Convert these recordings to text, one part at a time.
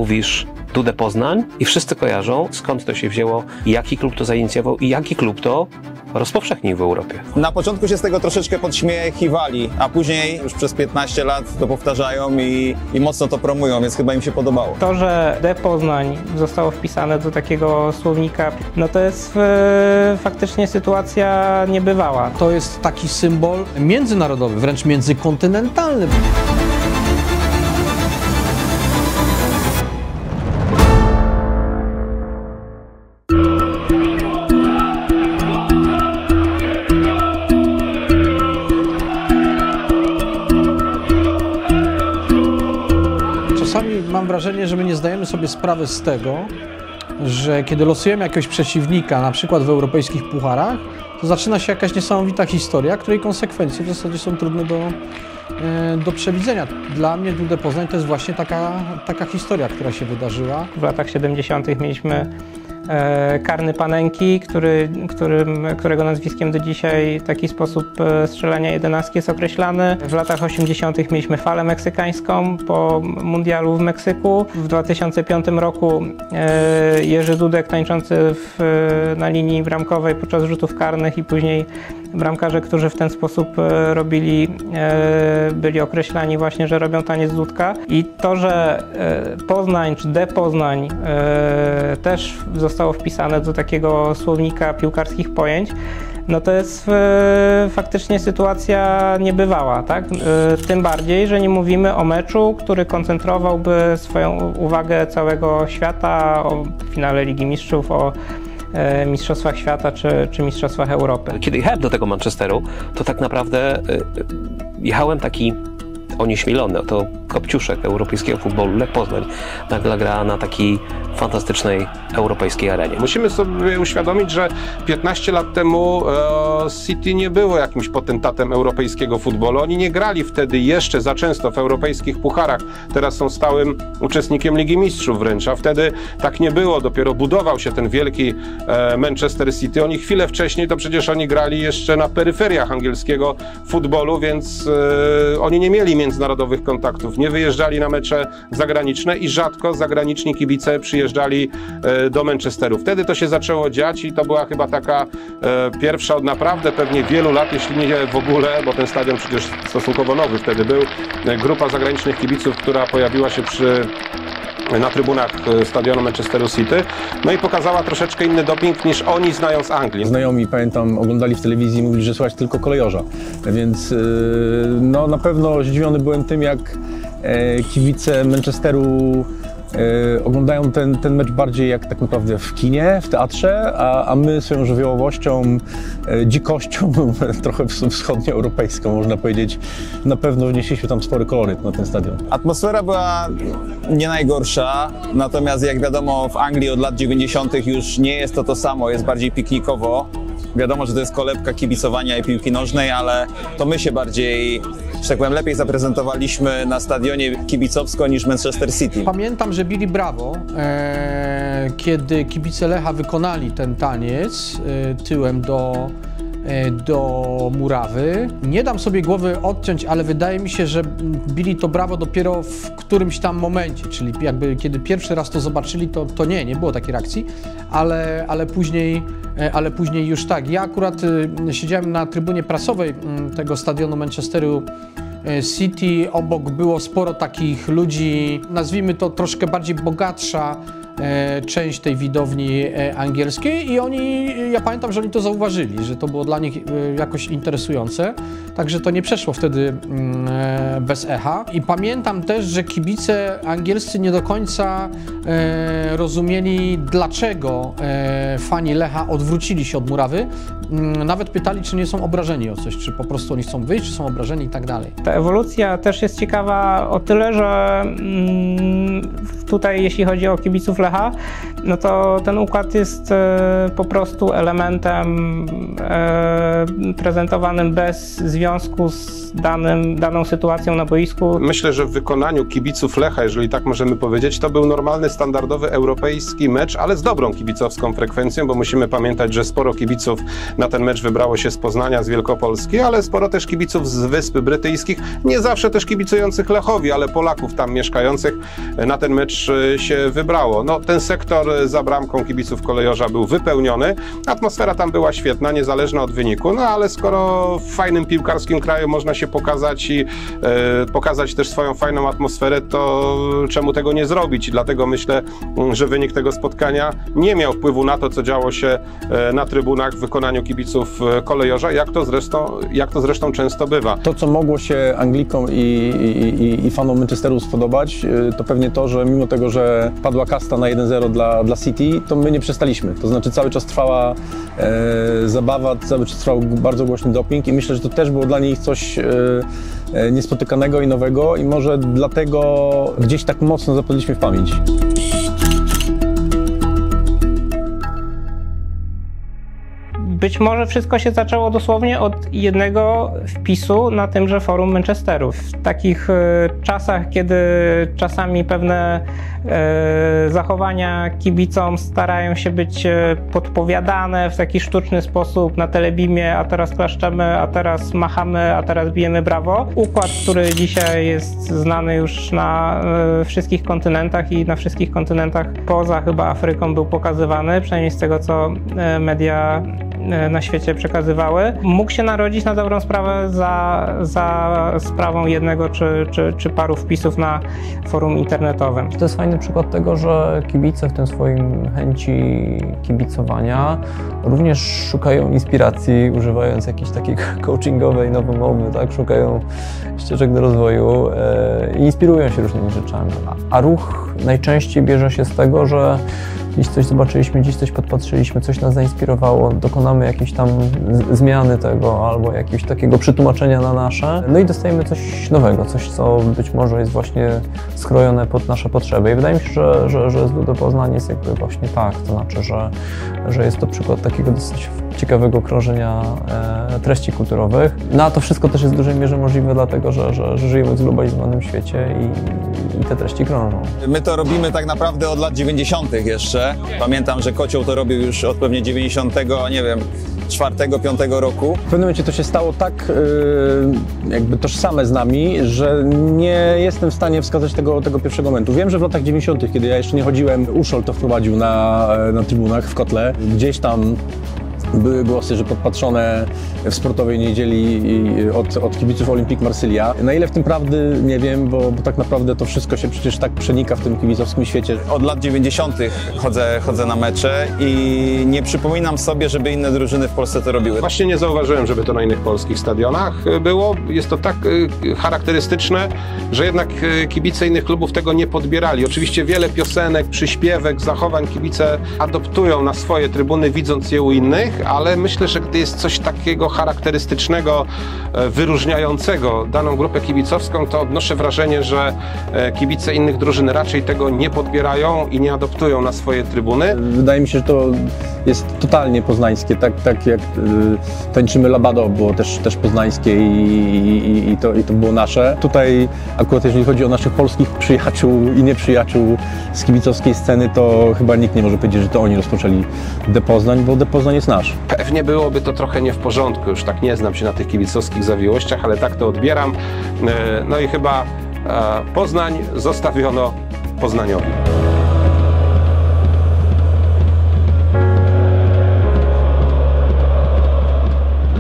mówisz Dudę Poznań i wszyscy kojarzą, skąd to się wzięło, jaki klub to zainicjował i jaki klub to rozpowszechnił w Europie. Na początku się z tego troszeczkę podśmiechywali, a później już przez 15 lat to powtarzają i mocno to promują, więc chyba im się podobało. To, że D Poznań zostało wpisane do takiego słownika, no to jest faktycznie sytuacja niebywała. To jest taki symbol międzynarodowy, wręcz międzykontynentalny. Czasami mam wrażenie, że my nie zdajemy sobie sprawy z tego, że kiedy losujemy jakiegoś przeciwnika, na przykład w europejskich pucharach, to zaczyna się jakaś niesamowita historia, której konsekwencje w zasadzie są trudne do przewidzenia. Dla mnie Dudę Poznań to jest właśnie taka historia, która się wydarzyła. W latach 70. mieliśmy Karny Panenki, którego nazwiskiem do dzisiaj taki sposób strzelania 11 jest określany. W latach 80. mieliśmy falę meksykańską po mundialu w Meksyku. W 2005 roku Jerzy Dudek tańczący na linii bramkowej podczas rzutów karnych i później bramkarze, którzy w ten sposób robili, byli określani właśnie, że robią taniec Dudka. I to, że Poznań czy D Poznań też zostało wpisane do takiego słownika piłkarskich pojęć, no to jest faktycznie sytuacja niebywała, tak? Tym bardziej, że nie mówimy o meczu, który koncentrowałby swoją uwagę całego świata, o finale Ligi Mistrzów, o Mistrzostwach Świata czy Mistrzostwach Europy. Kiedy jechałem do tego Manchesteru, to tak naprawdę jechałem taki onieśmielony, to kopciuszek europejskiego futbolu, Lech Poznań nagle gra na takiej fantastycznej europejskiej arenie. Musimy sobie uświadomić, że 15 lat temu City nie było jakimś potentatem europejskiego futbolu. Oni nie grali wtedy jeszcze za często w europejskich pucharach. Teraz są stałym uczestnikiem Ligi Mistrzów wręcz, a wtedy tak nie było. Dopiero budował się ten wielki Manchester City. Oni chwilę wcześniej to przecież oni grali jeszcze na peryferiach angielskiego futbolu, więc oni nie mieli międzynarodowych kontaktów. Nie wyjeżdżali na mecze zagraniczne i rzadko zagraniczni kibice przyjeżdżali do Manchesteru. Wtedy to się zaczęło dziać i to była chyba taka pierwsza od naprawdę pewnie wielu lat, jeśli nie w ogóle, bo ten stadion przecież stosunkowo nowy wtedy był, grupa zagranicznych kibiców, która pojawiła się na trybunach stadionu Manchesteru City, no i pokazała troszeczkę inny doping niż oni znają z Anglii. Znajomi, pamiętam, oglądali w telewizji i mówili, że słychać tylko kolejorza, więc no, na pewno zdziwiony byłem tym, jak kibice Manchesteru oglądają ten mecz bardziej jak tak naprawdę w kinie, w teatrze, a my swoją żywiołowością, dzikością, trochę wschodnioeuropejską można powiedzieć, na pewno wnieśliśmy tam spory koloryt na ten stadion. Atmosfera była nie najgorsza, natomiast jak wiadomo w Anglii od lat 90. już nie jest to samo, jest bardziej piknikowo. Wiadomo, że to jest kolebka kibicowania i piłki nożnej, ale to my się bardziej, że tak powiem, lepiej zaprezentowaliśmy na stadionie kibicowsko niż Manchester City. Pamiętam, że bili brawo, kiedy kibice Lecha wykonali ten taniec tyłem do murawy. Nie dam sobie głowy odciąć, ale wydaje mi się, że bili to brawo dopiero w którymś tam momencie, czyli jakby kiedy pierwszy raz to zobaczyli, to nie było takiej reakcji, ale później już tak. Ja akurat siedziałem na trybunie prasowej tego stadionu Manchesteru City, obok było sporo takich ludzi, nazwijmy to troszkę bardziej bogatsza część tej widowni angielskiej i ja pamiętam, że oni to zauważyli, że to było dla nich jakoś interesujące, także to nie przeszło wtedy bez echa. I pamiętam też, że kibice angielscy nie do końca rozumieli, dlaczego fani Lecha odwrócili się od murawy. Nawet pytali, czy nie są obrażeni o coś, czy po prostu oni chcą wyjść, czy są obrażeni i tak dalej. Ta ewolucja też jest ciekawa o tyle, że tutaj jeśli chodzi o kibiców Lecha, no to ten układ jest po prostu elementem prezentowanym bez związku z daną sytuacją na boisku. Myślę, że w wykonaniu kibiców Lecha, jeżeli tak możemy powiedzieć, to był normalny, standardowy europejski mecz, ale z dobrą kibicowską frekwencją, bo musimy pamiętać, że sporo kibiców na ten mecz wybrało się z Poznania, z Wielkopolski, ale sporo też kibiców z Wysp Brytyjskich, nie zawsze też kibicujących Lechowi, ale Polaków tam mieszkających na ten mecz też się wybrało. No, ten sektor za bramką kibiców Kolejorza był wypełniony, atmosfera tam była świetna, niezależna od wyniku, no ale skoro w fajnym piłkarskim kraju można się pokazać i pokazać też swoją fajną atmosferę, to czemu tego nie zrobić? I dlatego myślę, że wynik tego spotkania nie miał wpływu na to, co działo się na trybunach w wykonaniu kibiców Kolejorza, jak to zresztą często bywa. To, co mogło się Anglikom i fanom Manchesteru spodobać, to pewnie to, że mimo tego, że padła kasta na 1-0 dla City, to my nie przestaliśmy. To znaczy cały czas trwała zabawa, cały czas trwał bardzo głośny doping i myślę, że to też było dla nich coś niespotykanego i nowego i może dlatego gdzieś tak mocno zapadliśmy w pamięć. Być może wszystko się zaczęło dosłownie od jednego wpisu na tymże forum Manchesteru. W takich czasach, kiedy czasami pewne zachowania kibicom starają się być podpowiadane w taki sztuczny sposób na telebimie, a teraz klaszczemy, a teraz machamy, a teraz bijemy brawo. Układ, który dzisiaj jest znany już na wszystkich kontynentach i na wszystkich kontynentach poza chyba Afryką był pokazywany, przynajmniej z tego, co media na świecie przekazywały, mógł się narodzić na dobrą sprawę za sprawą jednego czy paru wpisów na forum internetowym. To jest fajny przykład tego, że kibice w tym swoim chęci kibicowania również szukają inspiracji, używając jakiejś takiej coachingowej nowomowy, tak? Szukają ścieżek do rozwoju i inspirują się różnymi rzeczami. A ruch najczęściej bierze się z tego, że gdzieś coś zobaczyliśmy, gdzieś coś podpatrzyliśmy, coś nas zainspirowało, dokonamy jakiejś tam zmiany tego albo jakiegoś takiego przetłumaczenia na nasze. No i dostajemy coś nowego, coś, co być może jest właśnie skrojone pod nasze potrzeby. I wydaje mi się, że z Ludo Poznań jest jakby właśnie tak, to znaczy, że jest to przykład takiego dosyć ciekawego krążenia treści kulturowych. No a to wszystko też jest w dużej mierze możliwe dlatego, że żyjemy w zglobalizowanym świecie i te treści krążą. My to robimy tak naprawdę od lat 90. jeszcze. Pamiętam, że Kocioł to robił już od pewnie 90, nie wiem, 4-5 roku. W pewnym momencie to się stało tak jakby tożsame z nami, że nie jestem w stanie wskazać tego pierwszego momentu. Wiem, że w latach 90., kiedy ja jeszcze nie chodziłem, Uszol to wprowadził na trybunach w Kotle. Gdzieś tam były głosy, że podpatrzone w sportowej niedzieli od kibiców Olympique Marsylia. Na ile w tym prawdy, nie wiem, bo tak naprawdę to wszystko się przecież tak przenika w tym kibicowskim świecie. Od lat 90. chodzę na mecze i nie przypominam sobie, żeby inne drużyny w Polsce to robiły. Właśnie nie zauważyłem, żeby to na innych polskich stadionach było. Jest to tak charakterystyczne, że jednak kibice innych klubów tego nie podbierali. Oczywiście wiele piosenek, przyśpiewek, zachowań kibice adoptują na swoje trybuny, widząc je u innych, ale myślę, że gdy jest coś takiego charakterystycznego, wyróżniającego daną grupę kibicowską, to odnoszę wrażenie, że kibice innych drużyn raczej tego nie podbierają i nie adoptują na swoje trybuny. Wydaje mi się, że to jest totalnie poznańskie, tak jak tańczymy Labado było też poznańskie i to było nasze. Tutaj akurat jeżeli chodzi o naszych polskich przyjaciół i nieprzyjaciół z kibicowskiej sceny, to chyba nikt nie może powiedzieć, że to oni rozpoczęli De Poznań, bo De Poznań jest nasz. Pewnie byłoby to trochę nie w porządku, już tak nie znam się na tych kibicowskich zawiłościach, ale tak to odbieram. No i chyba Poznań zostawiono Poznaniowi.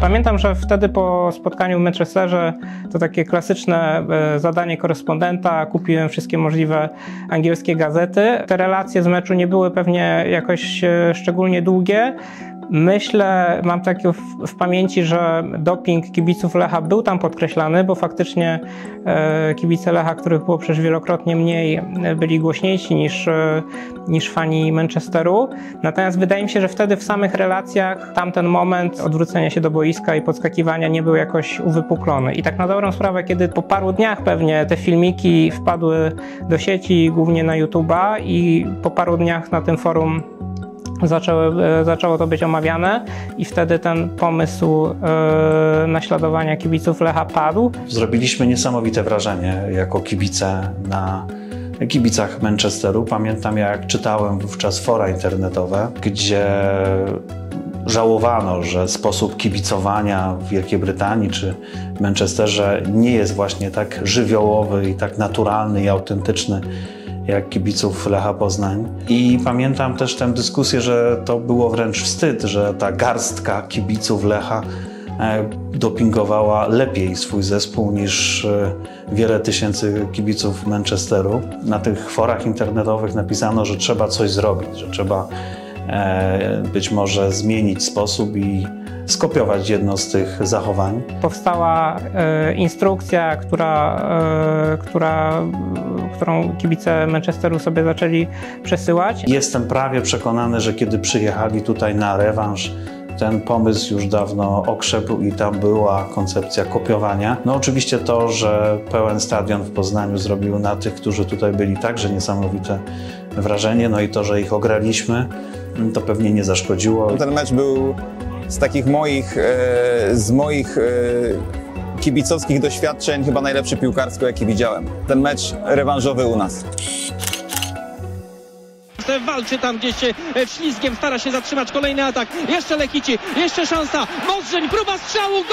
Pamiętam, że wtedy po spotkaniu w Manchesterze to takie klasyczne zadanie korespondenta, kupiłem wszystkie możliwe angielskie gazety. Te relacje z meczu nie były pewnie jakoś szczególnie długie. Myślę, mam takie w pamięci, że doping kibiców Lecha był tam podkreślany, bo faktycznie kibice Lecha, których było przecież wielokrotnie mniej, byli głośniejsi niż fani Manchesteru. Natomiast wydaje mi się, że wtedy w samych relacjach tamten moment odwrócenia się do boiska i podskakiwania nie był jakoś uwypuklony. I tak na dobrą sprawę, kiedy po paru dniach pewnie te filmiki wpadły do sieci, głównie na YouTube'a i po paru dniach na tym forum zaczęło to być omawiane i wtedy ten pomysł naśladowania kibiców Lecha padł. Zrobiliśmy niesamowite wrażenie jako kibice na kibicach Manchesteru. Pamiętam, jak czytałem wówczas fora internetowe, gdzie żałowano, że sposób kibicowania w Wielkiej Brytanii czy Manchesterze nie jest właśnie tak żywiołowy i tak naturalny i autentyczny jak kibiców Lecha Poznań. I pamiętam też tę dyskusję, że to było wręcz wstyd, że ta garstka kibiców Lecha dopingowała lepiej swój zespół niż wiele tysięcy kibiców Manchesteru. Na tych forach internetowych napisano, że trzeba coś zrobić, że trzeba być może zmienić sposób i skopiować jedno z tych zachowań. Powstała instrukcja, którą kibice Manchesteru sobie zaczęli przesyłać. Jestem prawie przekonany, że kiedy przyjechali tutaj na rewanż, ten pomysł już dawno okrzepł i tam była koncepcja kopiowania. No oczywiście to, że pełen stadion w Poznaniu zrobił na tych, którzy tutaj byli, także niesamowite wrażenie. No i to, że ich ograliśmy, to pewnie nie zaszkodziło. Ten mecz był z takich moich kibicowskich doświadczeń chyba najlepszy piłkarsko, jaki widziałem. Ten mecz rewanżowy u nas. Walczy tam gdzieś ślizgiem, stara się zatrzymać kolejny atak. Jeszcze Lekici, jeszcze szansa. Modrzeń, próba strzału, gol!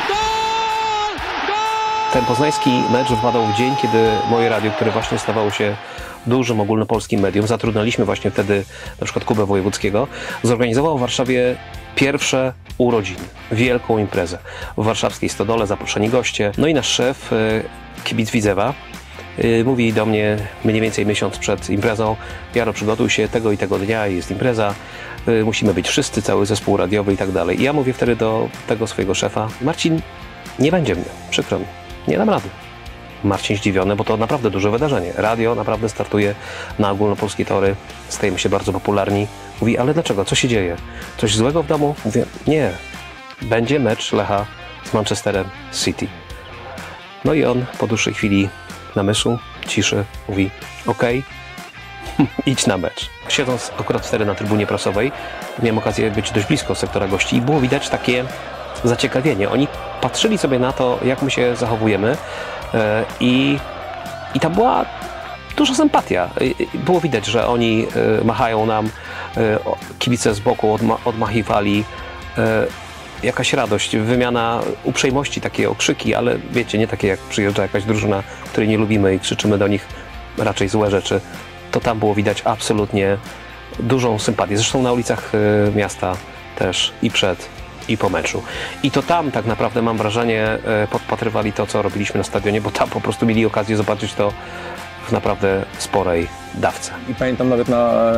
Gol! Gol! Ten poznański mecz wpadał w dzień, kiedy moje radio, które właśnie stawało się dużym ogólnopolskim medium, zatrudnialiśmy właśnie wtedy na przykład Kubę Wojewódzkiego, zorganizował w Warszawie pierwsze urodziny, wielką imprezę. W warszawskiej Stodole zaproszeni goście. No i nasz szef, kibic Widzewa, mówi do mnie mniej więcej miesiąc przed imprezą: Jaro, przygotuj się, tego i tego dnia jest impreza, musimy być wszyscy, cały zespół radiowy i tak dalej. I ja mówię wtedy do tego swojego szefa: Marcin, nie będzie mnie, przykro mi, nie dam rady. Marcin zdziwiony, bo to naprawdę duże wydarzenie. Radio naprawdę startuje na ogólnopolskie tory, stajemy się bardzo popularni. Mówi: ale dlaczego? Co się dzieje? Coś złego w domu? Mówię: nie, będzie mecz Lecha z Manchesterem City. No i on po dłuższej chwili namysłu, ciszy, mówi: okej, idź na mecz. Siedząc akurat wtedy na trybunie prasowej, miałem okazję być dość blisko sektora gości i było widać takie zaciekawienie. Oni patrzyli sobie na to, jak my się zachowujemy, i tam była duża sympatia. Było widać, że oni machają nam, kibice z boku odmachiwali. Jakaś radość, wymiana uprzejmości, takie okrzyki, ale wiecie, nie takie jak przyjeżdża jakaś drużyna, której nie lubimy i krzyczymy do nich raczej złe rzeczy. To tam było widać absolutnie dużą sympatię. Zresztą na ulicach miasta też i przed, i po meczu. I to tam tak naprawdę, mam wrażenie, podpatrywali to, co robiliśmy na stadionie, bo tam po prostu mieli okazję zobaczyć to w naprawdę sporej dawce. I pamiętam nawet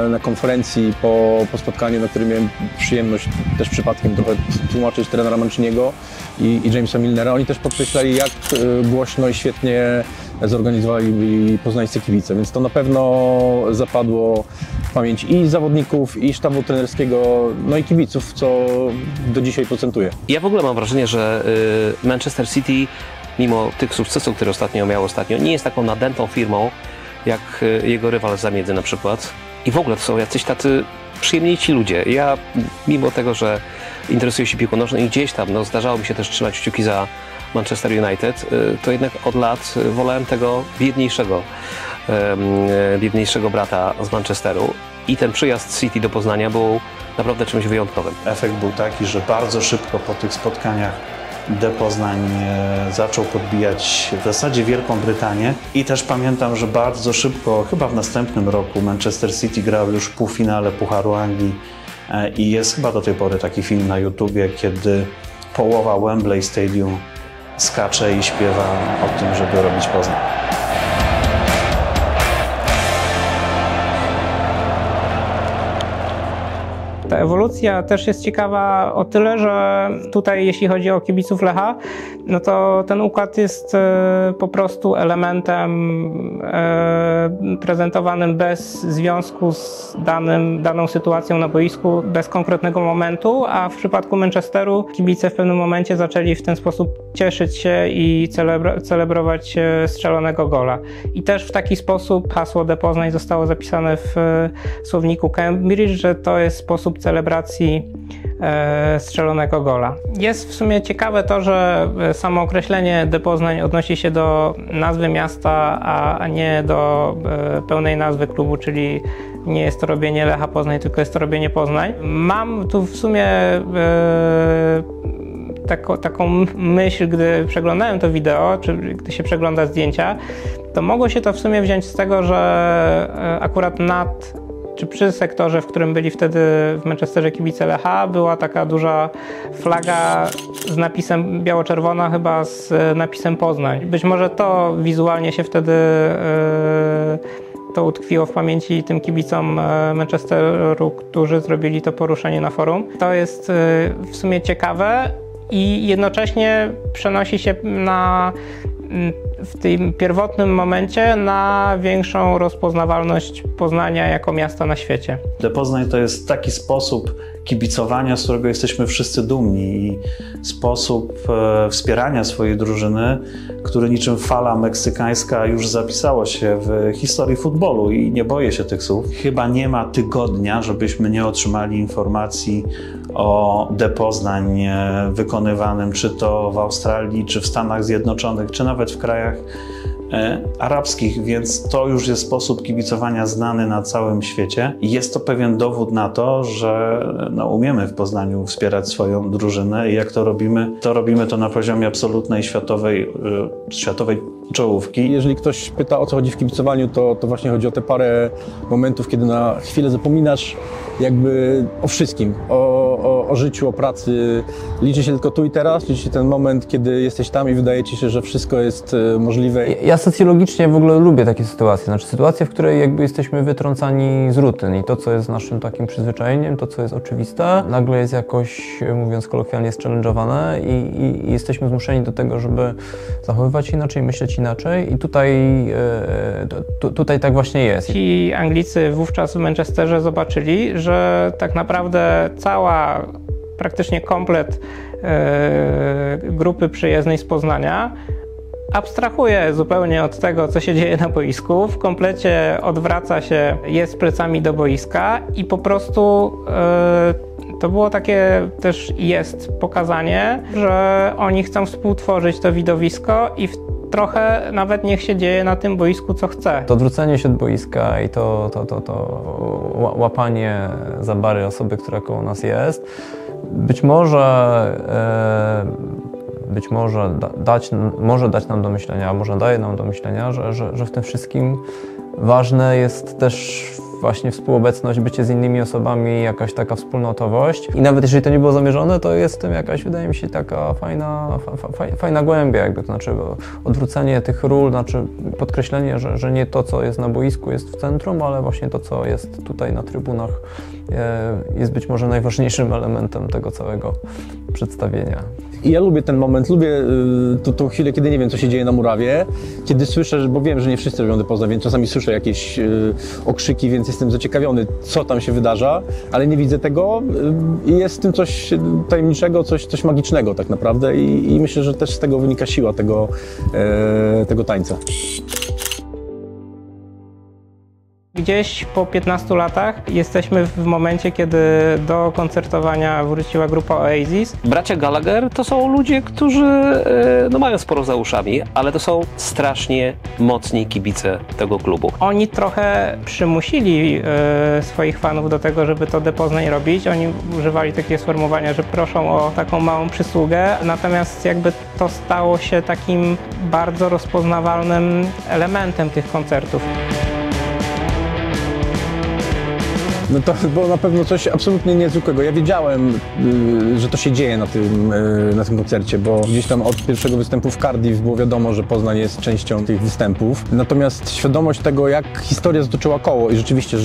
na konferencji po spotkaniu, na którym miałem przyjemność też przypadkiem trochę tłumaczyć trenera Manciniego i Jamesa Milnera, oni też podkreślali, jak głośno i świetnie zorganizowali poznańscy kibice, więc to na pewno zapadło w pamięć i zawodników, i sztabu trenerskiego, no i kibiców, co do dzisiaj procentuje. Ja w ogóle mam wrażenie, że Manchester City, mimo tych sukcesów, które miał ostatnio, nie jest taką nadętą firmą, jak jego rywal z Zamiedzy na przykład. I w ogóle to są jacyś tacy przyjemniejsi ludzie. Ja, mimo tego, że interesuję się piłką nożną i gdzieś tam zdarzało mi się też trzymać kciuki za Manchester United, to jednak od lat wolałem tego biedniejszego brata z Manchesteru. I ten przyjazd City do Poznania był naprawdę czymś wyjątkowym. Efekt był taki, że bardzo szybko po tych spotkaniach Poznań zaczął podbijać w zasadzie Wielką Brytanię i też pamiętam, że bardzo szybko, chyba w następnym roku, Manchester City grał już w półfinale Pucharu Anglii i jest chyba do tej pory taki film na YouTubie, kiedy połowa Wembley Stadium skacze i śpiewa o tym, żeby robić Poznań. Ta ewolucja też jest ciekawa o tyle, że tutaj, jeśli chodzi o kibiców Lecha, no to ten układ jest po prostu elementem prezentowanym bez związku z daną sytuacją na boisku, bez konkretnego momentu, a w przypadku Manchesteru kibice w pewnym momencie zaczęli w ten sposób cieszyć się i celebrować strzelonego gola. I też w taki sposób hasło De Poznań zostało zapisane w słowniku Cambridge, że to jest sposób celebracji strzelonego gola. Jest w sumie ciekawe to, że samo określenie De Poznań odnosi się do nazwy miasta, a nie do pełnej nazwy klubu, czyli nie jest to robienie Lecha Poznań, tylko jest to robienie Poznań. Mam tu w sumie taką myśl, gdy przeglądałem to wideo, czy gdy się przegląda zdjęcia, to mogło się to w sumie wziąć z tego, że akurat czy przy sektorze, w którym byli wtedy w Manchesterze kibice Lecha, była taka duża flaga z napisem biało-czerwona, chyba z napisem Poznań. Być może to wizualnie się wtedy to utkwiło w pamięci tym kibicom Manchesteru, którzy zrobili to poruszenie na forum. To jest w sumie ciekawe i jednocześnie przenosi się w tym pierwotnym momencie na większą rozpoznawalność Poznania jako miasta na świecie. Poznań to jest taki sposób kibicowania, z którego jesteśmy wszyscy dumni i sposób wspierania swojej drużyny, który niczym fala meksykańska już zapisało się w historii futbolu i nie boję się tych słów. Chyba nie ma tygodnia, żebyśmy nie otrzymali informacji o De Poznań wykonywanym czy to w Australii, czy w Stanach Zjednoczonych, czy nawet w krajach arabskich, więc to już jest sposób kibicowania znany na całym świecie. I jest to pewien dowód na to, że umiemy w Poznaniu wspierać swoją drużynę i jak to robimy to na poziomie absolutnej światowej czołówki. Jeżeli ktoś pyta, o co chodzi w kibicowaniu, to właśnie chodzi o te parę momentów, kiedy na chwilę zapominasz jakby o wszystkim, o życiu, o pracy. Liczy się tylko tu i teraz, liczy się ten moment, kiedy jesteś tam i wydaje ci się, że wszystko jest możliwe. Ja socjologicznie w ogóle lubię takie sytuacje, znaczy sytuacje, w której jakby jesteśmy wytrącani z rutyn i to, co jest naszym takim przyzwyczajeniem, to, co jest oczywiste, nagle jest jakoś, mówiąc kolokwialnie, challenge'owane i jesteśmy zmuszeni do tego, żeby zachowywać się inaczej, myśleć inaczej i tutaj tak właśnie jest. Ci Anglicy wówczas w Manchesterze zobaczyli, że tak naprawdę praktycznie komplet grupy przyjezdnej z Poznania abstrahuje zupełnie od tego, co się dzieje na boisku, w komplecie odwraca się, jest plecami do boiska i po prostu to było takie też jest pokazanie, że oni chcą współtworzyć to widowisko i trochę nawet niech się dzieje na tym boisku, co chce. To odwrócenie się od boiska i to łapanie za bary osoby, która koło nas jest, być może może dać nam do myślenia, a może daje nam do myślenia, że w tym wszystkim ważne jest też właśnie współobecność, bycie z innymi osobami, jakaś taka wspólnotowość. I nawet jeżeli to nie było zamierzone, to jest w tym jakaś, wydaje mi się, taka fajna głębia, jakby, to znaczy odwrócenie tych ról, znaczy podkreślenie, że nie to, co jest na boisku, jest w centrum, ale właśnie to, co jest tutaj na trybunach, jest być może najważniejszym elementem tego całego przedstawienia. I ja lubię ten moment, lubię tą chwilę, kiedy nie wiem, co się dzieje na murawie, kiedy słyszę, bo wiem, że nie wszyscy robią Poznań, więc czasami słyszę jakieś okrzyki, więc jestem zaciekawiony, co tam się wydarza, ale nie widzę tego i jest w tym coś tajemniczego, coś magicznego tak naprawdę i myślę, że też z tego wynika siła tego tańca. Gdzieś po 15 latach jesteśmy w momencie, kiedy do koncertowania wróciła grupa Oasis. Bracia Gallagher to są ludzie, którzy mają sporo za uszami, ale to są strasznie mocni kibice tego klubu. Oni trochę przymusili swoich fanów do tego, żeby to De Poznań robić. Oni używali takiego sformułowania, że proszą o taką małą przysługę, natomiast jakby to stało się takim bardzo rozpoznawalnym elementem tych koncertów. No to było na pewno coś absolutnie niezwykłego. Ja wiedziałem, że to się dzieje na tym koncercie, bo gdzieś tam od pierwszego występu w Cardiff było wiadomo, że Poznań jest częścią tych występów. Natomiast świadomość tego, jak historia zatoczyła koło i rzeczywiście,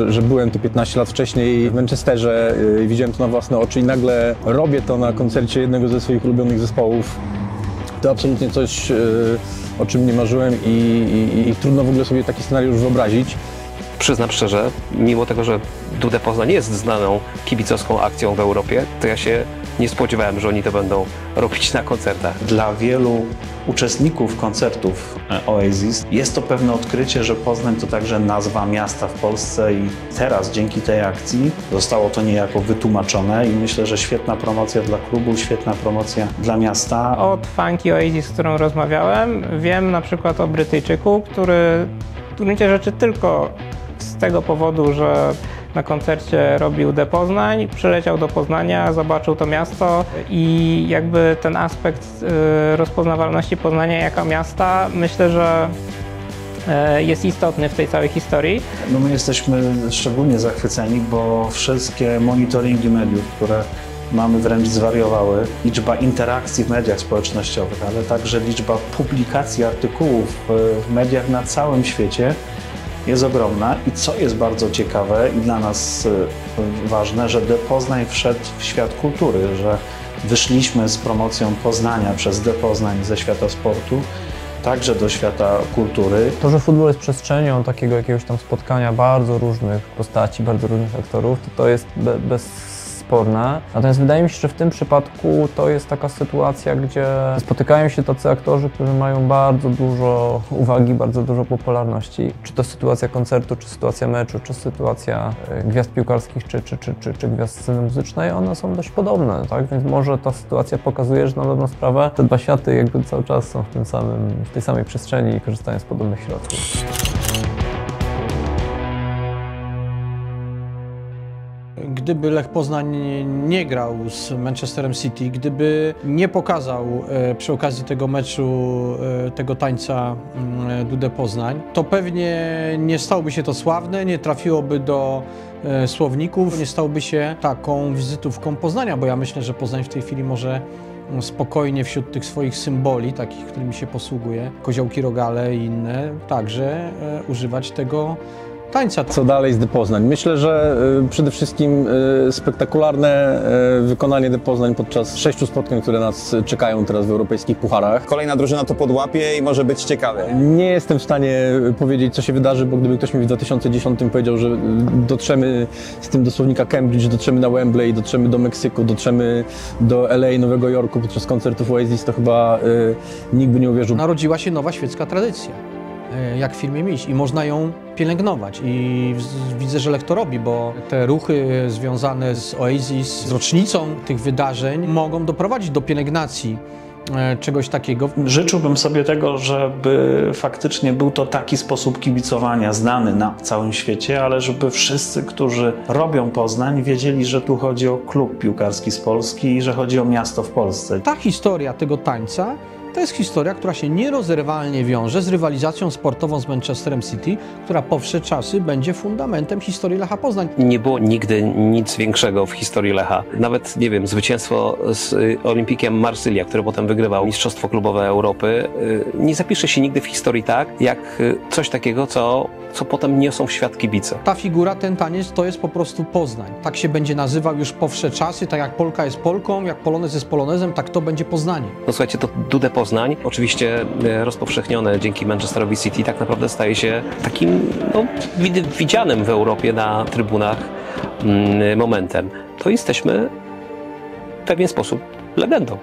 że byłem tu 15 lat wcześniej w Manchesterze i widziałem to na własne oczy i nagle robię to na koncercie jednego ze swoich ulubionych zespołów, to absolutnie coś, o czym nie marzyłem i trudno w ogóle sobie taki scenariusz wyobrazić. Przyznam szczerze, mimo tego, że De Poznań jest znaną kibicowską akcją w Europie, to ja się nie spodziewałem, że oni to będą robić na koncertach. Dla wielu uczestników koncertów Oasis jest to pewne odkrycie, że Poznań to także nazwa miasta w Polsce i teraz dzięki tej akcji zostało to niejako wytłumaczone i myślę, że świetna promocja dla klubu, świetna promocja dla miasta. Od fanki Oasis, z którą rozmawiałem, wiem na przykład o Brytyjczyku, który w gruncie rzeczy tylko z tego powodu, że na koncercie robił D Poznań, przyleciał do Poznania, zobaczył to miasto i jakby ten aspekt rozpoznawalności Poznania jako miasta, myślę, że jest istotny w tej całej historii. No my jesteśmy szczególnie zachwyceni, bo wszystkie monitoringi mediów, które mamy, wręcz zwariowały. Liczba interakcji w mediach społecznościowych, ale także liczba publikacji artykułów w mediach na całym świecie jest ogromna. I co jest bardzo ciekawe i dla nas ważne, że D Poznań wszedł w świat kultury, że wyszliśmy z promocją Poznania przez D Poznań ze świata sportu także do świata kultury. To, że futbol jest przestrzenią takiego jakiegoś tam spotkania bardzo różnych postaci, bardzo różnych aktorów, to jest bezsporne. Natomiast wydaje mi się, że w tym przypadku to jest taka sytuacja, gdzie spotykają się tacy aktorzy, którzy mają bardzo dużo uwagi, bardzo dużo popularności. Czy to sytuacja koncertu, czy sytuacja meczu, czy sytuacja gwiazd piłkarskich, czy gwiazd sceny muzycznej, one są dość podobne, tak? Więc może ta sytuacja pokazuje, że na dobrą sprawę te dwa światy jakby cały czas są w tej samej przestrzeni i korzystają z podobnych środków. Gdyby Lech Poznań nie grał z Manchesterem City, gdyby nie pokazał przy okazji tego meczu tego tańca D Poznań, to pewnie nie stałoby się to sławne, nie trafiłoby do słowników, nie stałoby się taką wizytówką Poznania, bo ja myślę, że Poznań w tej chwili może spokojnie wśród tych swoich symboli, takich, którymi się posługuje, koziołki rogale i inne, także używać tego tańca. Co dalej z D Poznań? Myślę, że przede wszystkim spektakularne wykonanie D Poznań podczas 6 spotkań, które nas czekają teraz w europejskich pucharach. Kolejna drużyna to podłapie i może być ciekawe. Nie jestem w stanie powiedzieć, co się wydarzy, bo gdyby ktoś mi w 2010 powiedział, że dotrzemy z tym do słownika Cambridge, dotrzemy na Wembley, dotrzemy do Meksyku, dotrzemy do LA, Nowego Jorku podczas koncertów Oasis, to chyba nikt by nie uwierzył. Narodziła się nowa świecka tradycja, jak w firmie Miś, i można ją pielęgnować i widzę, że Lech to robi, bo te ruchy związane z Oasis, z rocznicą tych wydarzeń mogą doprowadzić do pielęgnacji czegoś takiego. Życzyłbym sobie tego, żeby faktycznie był to taki sposób kibicowania znany na całym świecie, ale żeby wszyscy, którzy robią Poznań, wiedzieli, że tu chodzi o klub piłkarski z Polski i że chodzi o miasto w Polsce. Ta historia tego tańca to jest historia, która się nierozerwalnie wiąże z rywalizacją sportową z Manchesterem City, która po wsze czasy będzie fundamentem historii Lecha Poznań. Nie było nigdy nic większego w historii Lecha. Nawet, nie wiem, zwycięstwo z Olimpikiem Marsylia, który potem wygrywał Mistrzostwo Klubowe Europy, nie zapisze się nigdy w historii tak, jak coś takiego, co potem niosą w świat kibice. Ta figura, ten taniec, to jest po prostu Poznań. Tak się będzie nazywał już po wsze czasy, tak jak Polka jest Polką, jak Polonez jest Polonezem, tak to będzie Poznanie. No słuchajcie, to D Poznań, oczywiście rozpowszechnione dzięki Manchesterowi City, tak naprawdę staje się takim widzianym w Europie na trybunach momentem. To jesteśmy w pewien sposób legendą.